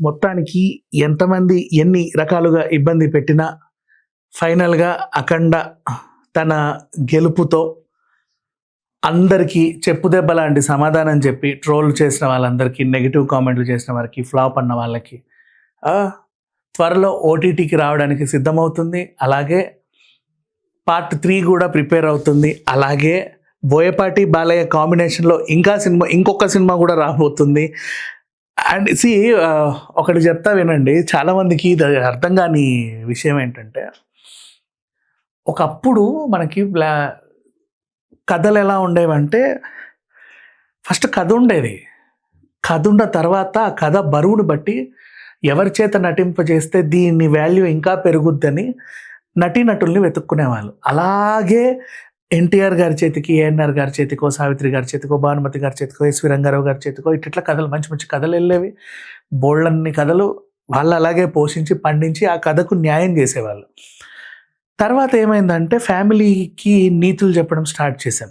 మొత్తానికి ఎంతమంది ఎన్ని రకాలుగా ఇబ్బంది పెట్టినా ఫైనల్‌గా 'అఖండ' తన గెలుపుతో అందరికీ చెప్పుదెబ్బ లాంటి సమాధానం చెప్పి ట్రోల్ చేసిన వాళ్ళందరికీ, నెగెటివ్ కామెంట్లు చేసిన వారికి, ఫ్లాప్ అన్న వాళ్ళకి త్వరలో ఓటీటీకి రావడానికి సిద్ధమవుతుంది. అలాగే పార్ట్ 3 కూడా ప్రిపేర్ అవుతుంది. అలాగే బోయపాటి, బాలయ్య కాంబినేషన్‌లో ఇంకొక సినిమా కూడా రాబోతుంది. అండ్ ఒకటి చెప్తా వినండి. చాలామందికి ఇది అర్థం కాని విషయం ఏంటంటే, ఒకప్పుడు మనకి కథలు ఎలా ఉండేవంటే, ఫస్ట్ కథ ఉండేది. కథ ఉన్న తర్వాత ఆ కథ బరువును బట్టి ఎవరి చేత నటింపజేస్తే దీని వాల్యూ ఇంకా పెరుగుద్దని నటీనటుల్ని వెతుక్కునేవాళ్ళు. అలాగే ఎన్టీఆర్ గారి చేతికి, ఏఎన్ఆర్ గారి చేతికో, సావిత్రి గారి చేతికో, భానుమతి గారి చేతికో, ఎస్వి రంగారావు గారి చేతికో ఇట్లా కథలు, మంచి మంచి కథలు వెళ్ళేవి. బోళ్ళన్ని కథలు వాళ్ళు అలాగే పోషించి, పండించి ఆ కథకు న్యాయం చేసేవాళ్ళు. తర్వాత ఏమైందంటే, ఫ్యామిలీకి నీతులు చెప్పడం స్టార్ట్ చేశాం.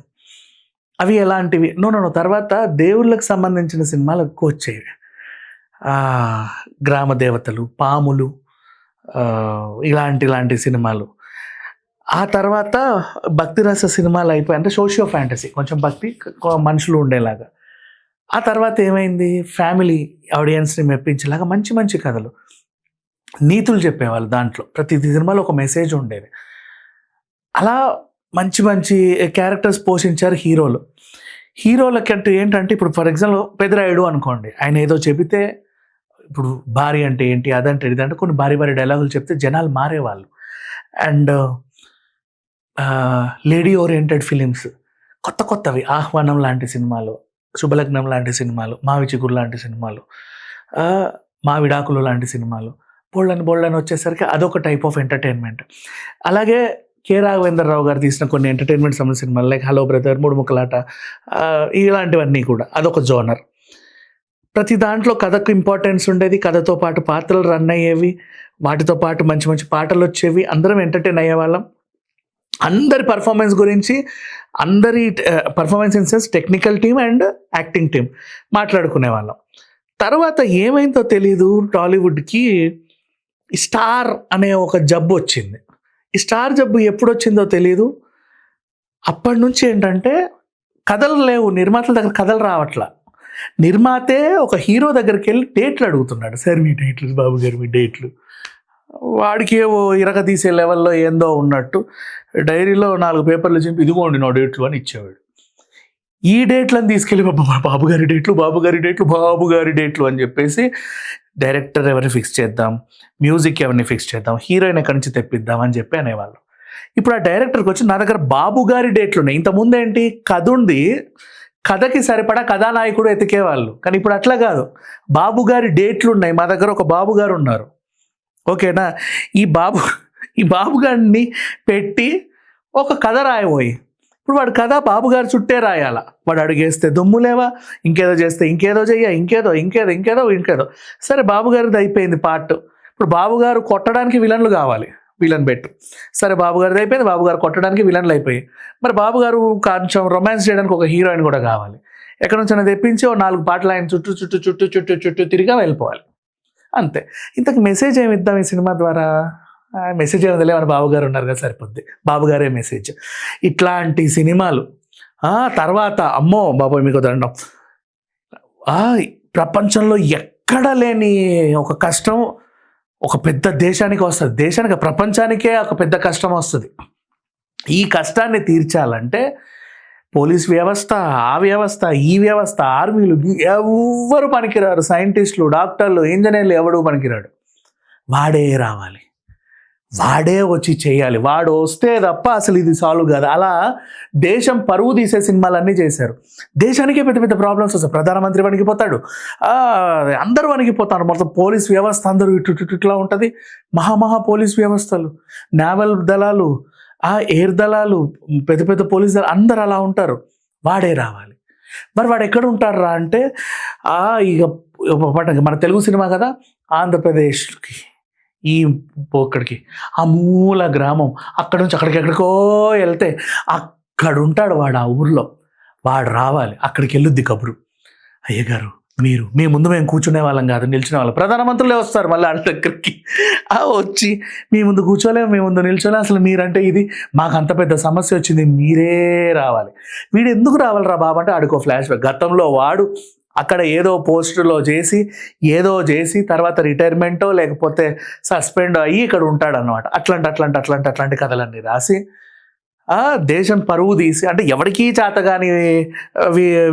అవి ఎలాంటివి? తర్వాత దేవుళ్ళకి సంబంధించిన సినిమాలు ఎక్కువ వచ్చేవి. గ్రామ దేవతలు, పాములు, ఇలాంటి సినిమాలు. ఆ తర్వాత భక్తిరస సినిమాలు అయిపోయి, అంటే సోషియో ఫ్యాంటసీ, కొంచెం భక్తి, మనుషులు ఉండేలాగా. ఆ తర్వాత ఏమైంది, ఫ్యామిలీ ఆడియన్స్ని మెప్పించేలాగా మంచి మంచి కథలు, నీతులు చెప్పేవాళ్ళు. దాంట్లో ప్రతి సినిమాలో ఒక మెసేజ్ ఉండేది. అలా మంచి మంచి క్యారెక్టర్స్ పోషించారు హీరోలు. హీరోలకంటే ఏంటంటే, ఇప్పుడు ఫర్ ఎగ్జాంపుల్ పెదరాయుడు అనుకోండి, ఆయన ఏదో చెబితే, ఇప్పుడు భార్య అంటే ఏంటి, అదంటే ఇదంటే కొన్ని భారీ డైలాగులు చెప్తే జనాలు మారేవాళ్ళు. అండ్ లేడీ ఓరియంటెడ్ ఫిలిమ్స్ కొత్తవి, ఆహ్వానం లాంటి సినిమాలు, శుభలగ్నం లాంటి సినిమాలు, మావి చిగురు లాంటి సినిమాలు, మా విడాకులు లాంటి సినిమాలు, బోళ్ళని వచ్చేసరికి అదొక టైప్ ఆఫ్ ఎంటర్టైన్మెంట్. అలాగే కె రాఘవేంద్రరావు గారు తీసిన కొన్ని ఎంటర్టైన్మెంట్ సంబంధించిన సినిమాలు, లైక్ హలో బ్రదర్, మూడు ముక్కలాట, ఇలాంటివన్నీ కూడా అదొక జోనర్. ప్రతి దాంట్లో కథకు ఇంపార్టెన్స్ ఉండేది. కథతో పాటు పాత్రలు రన్ అయ్యేవి, వాటితో పాటు మంచి మంచి పాటలు వచ్చేవి. అందరం ఎంటర్టైన్ అయ్యేవాళ్ళం. అందరి పర్ఫార్మెన్స్ గురించి, అందరి performance in sense technical team and acting team మాట్లాడుకునేవాళ్ళం. తర్వాత ఏమైందో తెలీదు, టాలీవుడ్కి స్టార్ అనే ఒక జబ్బు వచ్చింది. ఈ స్టార్ జబ్బు ఎప్పుడు వచ్చిందో తెలీదు. అప్పటి నుంచి ఏంటంటే కథలు లేవు, నిర్మాతల దగ్గర కథలు రావట్లా. నిర్మాతే ఒక హీరో దగ్గరికి వెళ్ళి డేట్లు అడుగుతున్నాడు. సార్ మీ డేట్లు, బాబు గారు మీ డేట్లు. వాడికి ఏవో ఇరగదీసే లెవెల్లో ఏందో ఉన్నట్టు డైరీలో 4 పేపర్లు చింపి ఇదిగోండి నా డేట్లు అని ఇచ్చేవాడు. ఈ డేట్లను తీసుకెళ్ళి బాబుగారి డేట్లు అని చెప్పేసి డైరెక్టర్ ఎవరిని ఫిక్స్ చేద్దాం, మ్యూజిక్ ఎవరిని ఫిక్స్ చేద్దాం, హీరోయిన్ ఎక్కడి నుంచి తెప్పిద్దాం అని చెప్పి అనేవాళ్ళు. ఇప్పుడు ఆ డైరెక్టర్కి వచ్చి నా దగ్గర బాబుగారి డేట్లు ఉన్నాయి. ఇంతకుముందు ఏంటి, కథ ఉంది, కథకి సరిపడా కథానాయకుడు ఎతికేవాళ్ళు. కానీ ఇప్పుడు అట్లా కాదు, బాబుగారి డేట్లు ఉన్నాయి, మా దగ్గర ఒక బాబుగారు ఉన్నారు, ఓకేనా. ఈ బాబుగారిని పెట్టి ఒక కథ రాయబోయి, ఇప్పుడు వాడు కథ బాబుగారు చుట్టే రాయాల. వాడు అడిగేస్తే దుమ్ము లేవా, ఇంకేదో చేస్తే ఇంకేదో చెయ్య, ఇంకేదో. సరే బాబుగారిది అయిపోయింది పార్ట్. ఇప్పుడు బాబుగారు కొట్టడానికి విలన్లు కావాలి, విలన్ పెట్టు. సరే బాబుగారిది అయిపోయింది, బాబుగారు కొట్టడానికి విలన్లు అయిపోయి, మరి బాబుగారు కొంచెం రొమాన్స్ చేయడానికి ఒక హీరోయిన్ కూడా కావాలి. ఎక్కడి నుంచి తెప్పించి 4 పాటలు ఆయన చుట్టూ తిరిగా వెళ్ళిపోవాలి, అంతే. ఇంతకు మెసేజ్ ఏమి ఇద్దాం ఈ సినిమా ద్వారా? మెసేజ్ ఏమి తెలియదు, మన బాబుగారు ఉన్నారు కదా సరిపోద్ది, బాబుగారే మెసేజ్. ఇట్లాంటి సినిమాలు. తర్వాత అమ్మో బాబోయ్ మీకు దండం, ప్రపంచంలో ఎక్కడ లేని ఒక కష్టం ఒక పెద్ద దేశానికి వస్తుంది, ప్రపంచానికే ఒక పెద్ద కష్టం వస్తుంది. ఈ కష్టాన్ని తీర్చాలంటే పోలీస్ వ్యవస్థ, ఆ వ్యవస్థ, ఈ వ్యవస్థ, ఆర్మీలు ఎవరు పనికిరారు. సైంటిస్టులు, డాక్టర్లు, ఇంజనీర్లు ఎవడు పనికిరాడు. వాడే రావాలి, వాడే వచ్చి చేయాలి, వాడు వస్తే తప్ప అసలు ఇది సాల్వ్ కాదు. అలా దేశం పరువు తీసే సినిమాలన్నీ చేశారు. దేశానికే పెద్ద పెద్ద ప్రాబ్లమ్స్ వస్తాయి. ప్రధానమంత్రి వణికిపోతాడు, అందరూ వణికిపోతారు. మొత్తం పోలీస్ వ్యవస్థ అందరూ ఇట్లా ఉంటుంది. మహా పోలీస్ వ్యవస్థలు, నేవల్ దళాలు, ఎయిర్ దళాలు, పెద్ద పెద్ద పోలీస్ దళాలు అందరు అలా ఉంటారు. వాడే రావాలి. మరి వాడు ఎక్కడ ఉంటారా అంటే, ఇక మన తెలుగు సినిమా కదా, ఆంధ్రప్రదేశ్కి ఇక్కడికి ఆ మూల గ్రామం, అక్కడ నుంచి ఎక్కడికో వెళ్తే అక్కడ ఉంటాడు వాడు, ఆ ఊర్లో వాడు రావాలి. అక్కడికి వెళ్ళొద్ది కబురు, అయ్యగారు మీ ముందు మేము కూర్చునే వాళ్ళం కాదు, నిల్చునే వాళ్ళం. ప్రధానమంత్రులే వస్తారు మళ్ళీ వాళ్ళ దగ్గరికి. వచ్చి మీ ముందు కూర్చోలేము, మీ ముందు నిల్చోలేము, అసలు మీరంటే ఇది మాకు అంత పెద్ద సమస్య వచ్చింది, మీరే రావాలి. వీడు ఎందుకు రావాలిరా బాబు అంటే ఆడికో ఫ్లాష్ బ్యాక్. గతంలో వాడు అక్కడ ఏదో పోస్టులో చేసి తర్వాత రిటైర్మెంటో లేకపోతే సస్పెండ్ అయ్యి ఇక్కడ ఉంటాడనమాట. అట్లాంటి కథలన్నీ రాసి దేశం పరువు తీసి, అంటే ఎవరికీ చేతగాని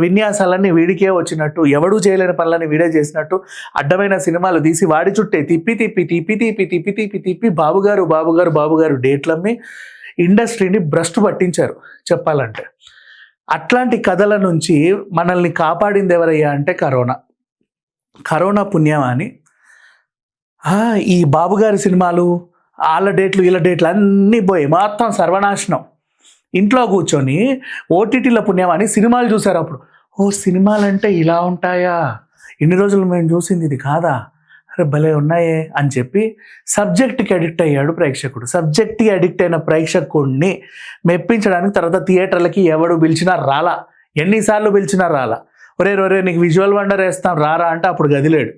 విన్యాసాలన్నీ వీడికే వచ్చినట్టు, ఎవడూ చేయలేని పనులన్నీ వీడే చేసినట్టు అడ్డమైన సినిమాలు తీసి వాడి చుట్టే తిప్పి బాబుగారు డేట్లమ్మి ఇండస్ట్రీని భ్రష్టు పట్టించారు చెప్పాలంటే. అట్లాంటి కథల నుంచి మనల్ని కాపాడింది ఎవరయ్యా అంటే కరోనా పుణ్యమాని ఈ బాబుగారి సినిమాలు వాళ్ళ డేట్లు వీళ్ళ డేట్లు అన్నీ పోయి మొత్తం సర్వనాశనం. ఇంట్లో కూర్చొని ఓటీటీల పుణ్యమాని సినిమాలు చూశారు. అప్పుడు సినిమాలంటే ఇలా ఉంటాయా, ఇన్ని రోజులు మేము చూసింది ఇది కాదా, అరే భలే ఉన్నాయే అని చెప్పి సబ్జెక్ట్కి అడిక్ట్ అయ్యాడు ప్రేక్షకుడు. సబ్జెక్ట్కి అడిక్ట్ అయిన ప్రేక్షకుడిని మెప్పించడానికి తర్వాత థియేటర్లకి ఎవడు పిలిచినా రాలా, ఎన్నిసార్లు పిలిచినా రాలా. ఒరే నీకు విజువల్ వండర్ వేస్తాం రారా అంటే అప్పుడు గదిలేడు.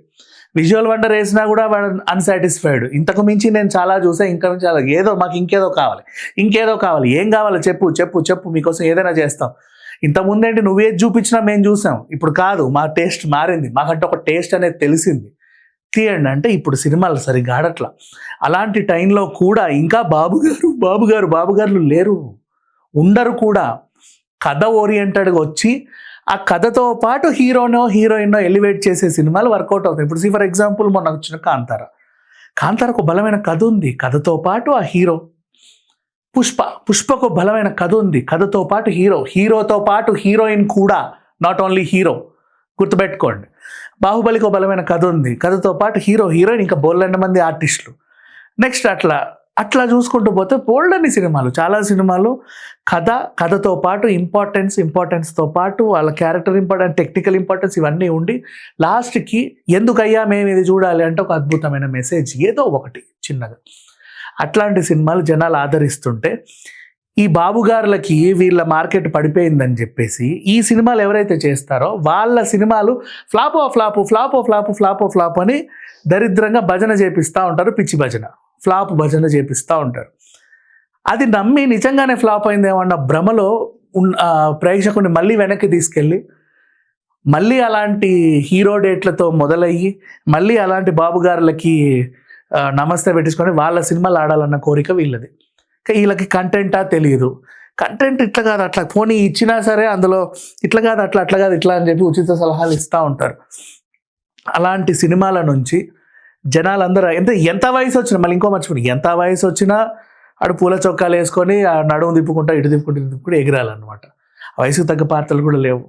విజువల్ వండర్ వేసినా కూడా వాడు అన్సాటిస్ఫైడ్. ఇంతకు మించి నేను చాలా చూసా, ఇంకా చాలా మాకు ఇంకేదో కావాలి, ఏం కావాలో చెప్పు మీకోసం ఏదైనా చేస్తాం. ఇంతకుముందేంటి నువ్వేది చూపించినా మేము చూసాం, ఇప్పుడు కాదు, మా టేస్ట్ మారింది, మాకంటే ఒక టేస్ట్ అనేది తెలిసింది, తీయండి అంటే ఇప్పుడు సినిమాలు సరిగ్గా ఆడట్లా. అలాంటి టైంలో కూడా ఇంకా బాబుగారు లేరు, ఉండరు కూడా. కథ ఓరియంటెడ్గా వచ్చి ఆ కథతో పాటు హీరోయిన్నో ఎలివేట్ చేసే సినిమాలు వర్కౌట్ అవుతాయి. ఇప్పుడు ఫర్ ఎగ్జాంపుల్ మొన్న వచ్చిన కాంతారకు బలమైన కథ ఉంది, కథతో పాటు ఆ హీరో. పుష్పకు బలమైన కథ ఉంది, కథతో పాటు హీరోతో పాటు హీరోయిన్ కూడా, నాట్ ఓన్లీ హీరో, గుర్తుపెట్టుకోండి. బాహుబలికి బలమైన కథ ఉంది, కథతో పాటు హీరోయిన్, ఇంకా బోల్డెన్ మంది ఆర్టిస్టులు. నెక్స్ట్ అట్లా చూసుకుంటూ పోతే బోల్డన్ని సినిమాలు, చాలా సినిమాలు కథతో పాటు ఇంపార్టెన్స్తో పాటు వాళ్ళ క్యారెక్టర్ ఇంపార్టెన్స్, టెక్నికల్ ఇంపార్టెన్స్ ఇవన్నీ ఉండి లాస్ట్కి ఎందుకయ్యా మేము ఇది చూడాలి అంటే ఒక అద్భుతమైన మెసేజ్ ఏదో ఒకటి చిన్నగా. అట్లాంటి సినిమాలు జనాలు ఆదరిస్తుంటే ఈ బాబుగారులకి వీళ్ళ మార్కెట్ పడిపోయిందని చెప్పేసి ఈ సినిమాలు ఎవరైతే చేస్తారో వాళ్ళ సినిమాలు ఫ్లాప్ అని దరిద్రంగా భజన చేపిస్తూ ఉంటారు, పిచ్చి భజన, ఫ్లాప్ భజన చేపిస్తూ ఉంటారు. అది నమ్మి నిజంగానే ఫ్లాప్ అయిందేమన్న భ్రమలో ప్రేక్షకుని మళ్ళీ వెనక్కి తీసుకెళ్ళి మళ్ళీ అలాంటి హీరో డేట్లతో మొదలయ్యి మళ్ళీ అలాంటి బాబుగారులకి నమస్తే పెట్టించుకొని వాళ్ళ సినిమాలు ఆడాలన్న కోరిక వీళ్ళది. వీళ్ళకి కంటెంటా తెలియదు. కంటెంట్ ఇట్లా కాదు అట్లా పోనీ ఇచ్చినా సరే అందులో ఇట్లా కాదు ఇట్లా అని చెప్పి ఉచిత సలహాలు ఇస్తూ ఉంటారు. అలాంటి సినిమాల నుంచి జనాలందరూ ఎంత వయసు వచ్చినా, మళ్ళీ ఇంకో మర్చిపోయి, ఎంత వయసు వచ్చినా ఆడు పూల చొక్కాలు వేసుకొని ఆ నడుము తిప్పుకుంటా ఇటు తిప్పుకుంటూ ఎగిరాలన్నమాట. వయసుకు తగ్గ పాత్రలు కూడా లేవు.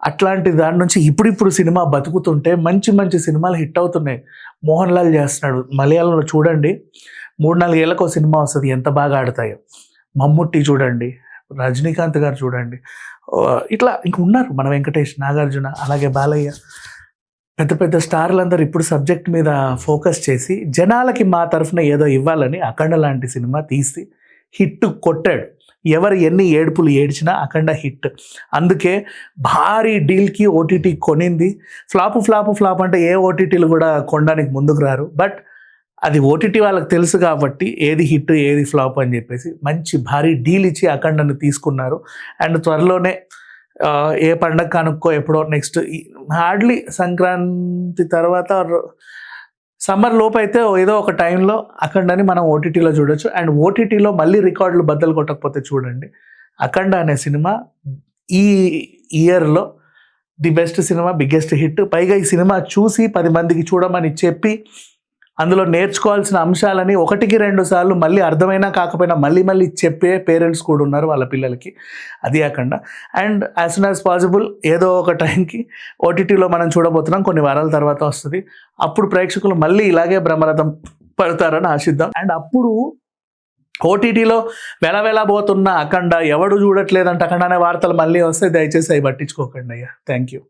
అట్లాంటి దాని నుంచి ఇప్పుడు సినిమా బతుకుతుంటే మంచి సినిమాలు హిట్ అవుతున్నాయి. మోహన్ లాల్ చేస్తున్నాడు, మలయాళంలో చూడండి 3-4 ఏళ్ళకో సినిమా వస్తుంది, ఎంత బాగా ఆడతాయో. మమ్ముట్టి చూడండి, రజనీకాంత్ గారు చూడండి, ఇట్లా ఇంక ఉన్నారు, మన వెంకటేష్, నాగార్జున, అలాగే బాలయ్య, పెద్ద స్టార్లందరూ ఇప్పుడు సబ్జెక్ట్ మీద ఫోకస్ చేసి జనాలకి మా తరఫున ఏదో ఇవ్వాలని అఖండ లాంటి సినిమా తీసి హిట్ కొట్టాడు. ఎవరు ఎన్ని ఏడుపులు ఏడ్చినా అఖండ హిట్. అందుకే భారీ డీల్కి ఓటీటీ కొనింది. ఫ్లాప్ అంటే ఏ ఓటీటీలు కూడా కొనడానికి ముందుకు రారు. బట్ అది ఓటీటీ వాళ్ళకి తెలుసు కాబట్టి ఏది హిట్ ఏది ఫ్లాప్ అని చెప్పేసి మంచి భారీ డీల్ ఇచ్చి అఖండను తీసుకున్నారు. అండ్ త్వరలోనే ఏ పండగ కనుక్కో ఎప్పుడో నెక్స్ట్ హార్డ్లీ సంక్రాంతి తర్వాత సమ్మర్ లోపు అయితే ఏదో ఒక టైంలో అఖండని మనం ఓటీటీలో చూడొచ్చు. అండ్ ఓటీటీలో మళ్ళీ రికార్డులు బద్దలు కొట్టకపోతే చూడండి, అఖండ అనే సినిమా ఈ ఇయర్లో the best cinema, biggest hit. పైగా ఈ సినిమా చూసి 10 మందికి చూడమని చెప్పి అందులో నేర్చుకోవాల్సిన అంశాలని 1-2 సార్లు మళ్ళీ అర్థమైనా కాకపోయినా మళ్ళీ చెప్పే పేరెంట్స్ కూడా ఉన్నారు వాళ్ళ పిల్లలకి. అది కాకుండా and as soon as possible ఏదో ఒక టైంకి ఓటీటీలో మనం చూడబోతున్నాం, కొన్ని వారాల తర్వాత వస్తుంది. అప్పుడు ప్రేక్షకులు మళ్ళీ ఇలాగే బ్రహ్మరథం పడతారని ఆశిద్దాం. అండ్ అప్పుడు ఓటీటీలో వెలబోతున్న అఖండ ఎవడు చూడట్లేదంటే అఖండ అనే వార్తలు మళ్ళీ వస్తాయి. దయచేసి అవి పట్టించుకోకండి అయ్యా. Thank you.